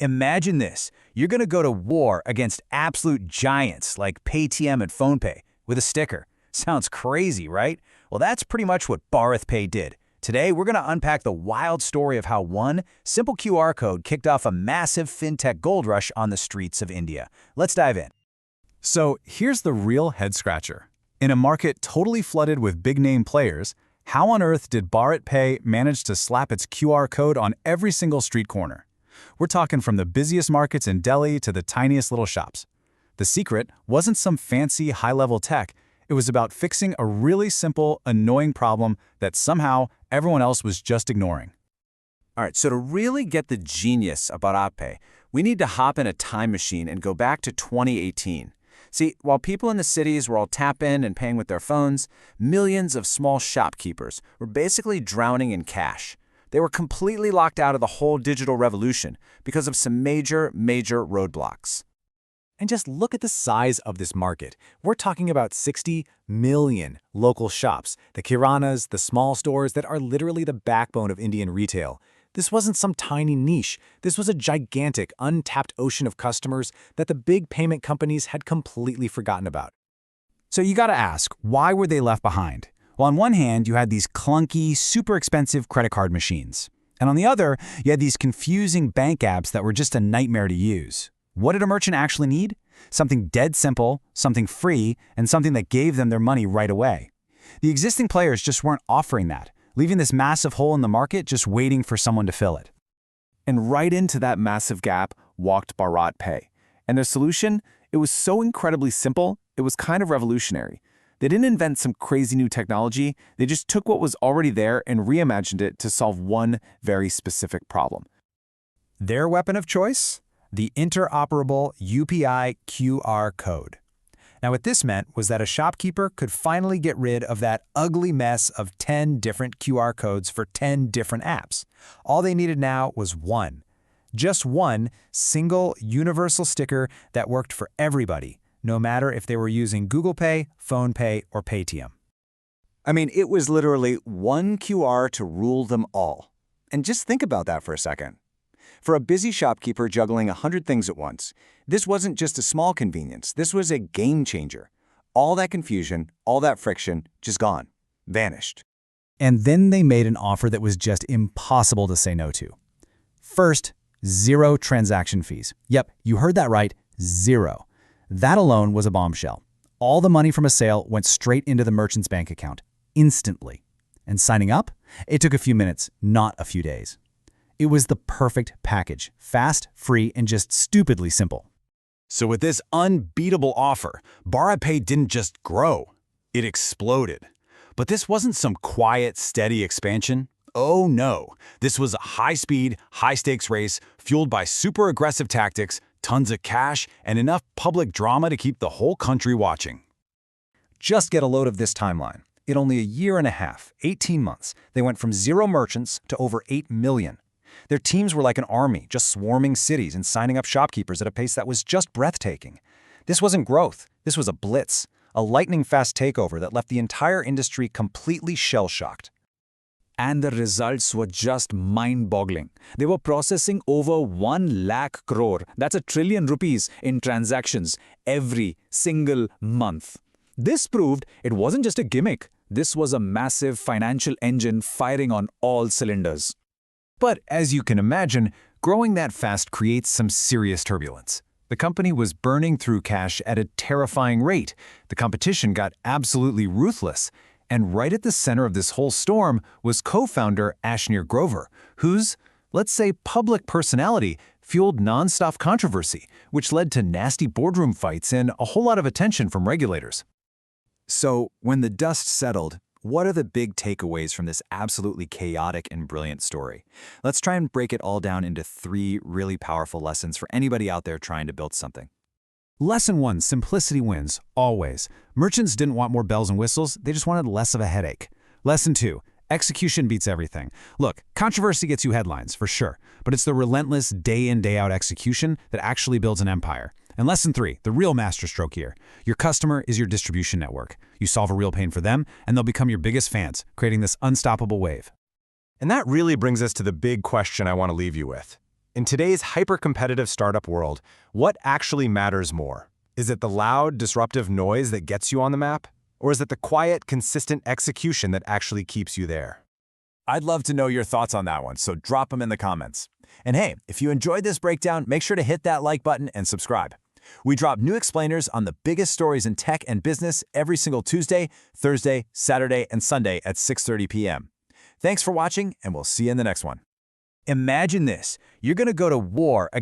Imagine this. You're going to go to war against absolute giants like Paytm and PhonePe with a sticker. Sounds crazy, right? Well, that's pretty much what BharatPe did. Today, we're going to unpack the wild story of how one simple QR code kicked off a massive fintech gold rush on the streets of India. Let's dive in. So here's the real head-scratcher. In a market totally flooded with big-name players, how on earth did BharatPe manage to slap its QR code on every single street corner? We're talking from the busiest markets in Delhi to the tiniest little shops. The secret wasn't some fancy high-level tech. It was about fixing a really simple, annoying problem that somehow everyone else was just ignoring. All right, so to really get the genius of BharatPe, we need to hop in a time machine and go back to 2018. See, while people in the cities were all tap-in and paying with their phones, millions of small shopkeepers were basically drowning in cash. They were completely locked out of the whole digital revolution because of some major roadblocks. And just look at the size of this market. We're talking about 60 million local shops, the kiranas, the small stores that are literally the backbone of Indian retail. This wasn't some tiny niche. This was a gigantic, untapped ocean of customers that the big payment companies had completely forgotten about. So you gotta ask, why were they left behind? Well, on one hand, you had these clunky, super expensive credit card machines. And on the other, you had these confusing bank apps that were just a nightmare to use. What did a merchant actually need? Something dead simple, something free, and something that gave them their money right away. The existing players just weren't offering that, leaving this massive hole in the market just waiting for someone to fill it. And right into that massive gap walked BharatPe. And their solution, it was so incredibly simple, it was kind of revolutionary. They didn't invent some crazy new technology, they just took what was already there and reimagined it to solve one very specific problem. Their weapon of choice? The interoperable UPI QR code. Now, what this meant was that a shopkeeper could finally get rid of that ugly mess of 10 different QR codes for 10 different apps. All they needed now was one. Just one single universal sticker that worked for everybody, no matter if they were using Google Pay, PhonePe, or Paytm. I mean, it was literally one QR to rule them all. And just think about that for a second. For a busy shopkeeper juggling 100 things at once, this wasn't just a small convenience, this was a game changer. All that confusion, all that friction, just gone, vanished. And then they made an offer that was just impossible to say no to. First, 0 transaction fees. Yep, you heard that right, 0. That alone was a bombshell. All the money from a sale went straight into the merchant's bank account, instantly. And signing up? It took a few minutes, not a few days. It was the perfect package, fast, free, and just stupidly simple. So with this unbeatable offer, BharatPe didn't just grow, it exploded. But this wasn't some quiet, steady expansion. Oh no, this was a high-speed, high-stakes race fueled by super aggressive tactics, tons of cash, and enough public drama to keep the whole country watching. Just get a load of this timeline. In only a year and a half, 18 months, they went from 0 merchants to over 8 million. Their teams were like an army, just swarming cities and signing up shopkeepers at a pace that was just breathtaking. This wasn't growth, this was a blitz, a lightning-fast takeover that left the entire industry completely shell-shocked. And the results were just mind-boggling. They were processing over 1 lakh crore, that's a trillion rupees, in transactions every single month. This proved it wasn't just a gimmick, this was a massive financial engine firing on all cylinders. But as you can imagine, growing that fast creates some serious turbulence. The company was burning through cash at a terrifying rate. The competition got absolutely ruthless. And right at the center of this whole storm was co-founder Ashneer, whose, let's say, public personality fueled non-stop controversy, which led to nasty boardroom fights and a whole lot of attention from regulators. So, when the dust settled, what are the big takeaways from this absolutely chaotic and brilliant story? Let's try and break it all down into 3 really powerful lessons for anybody out there trying to build something. Lesson 1, simplicity wins, always. Merchants didn't want more bells and whistles, they just wanted less of a headache. Lesson 2, execution beats everything. Look, controversy gets you headlines, for sure, but it's the relentless day-in, day-out execution that actually builds an empire. And lesson 3, the real masterstroke here. Your customer is your distribution network. You solve a real pain for them, and they'll become your biggest fans, creating this unstoppable wave. And that really brings us to the big question I want to leave you with. In today's hyper-competitive startup world, what actually matters more? Is it the loud, disruptive noise that gets you on the map? Or is it the quiet, consistent execution that actually keeps you there? I'd love to know your thoughts on that one, so drop them in the comments. And hey, if you enjoyed this breakdown, make sure to hit that like button and subscribe. We drop new explainers on the biggest stories in tech and business every single Tuesday, Thursday, Saturday, and Sunday at 6:30 p.m. Thanks for watching, and we'll see you in the next one. Imagine this. You're going to go to war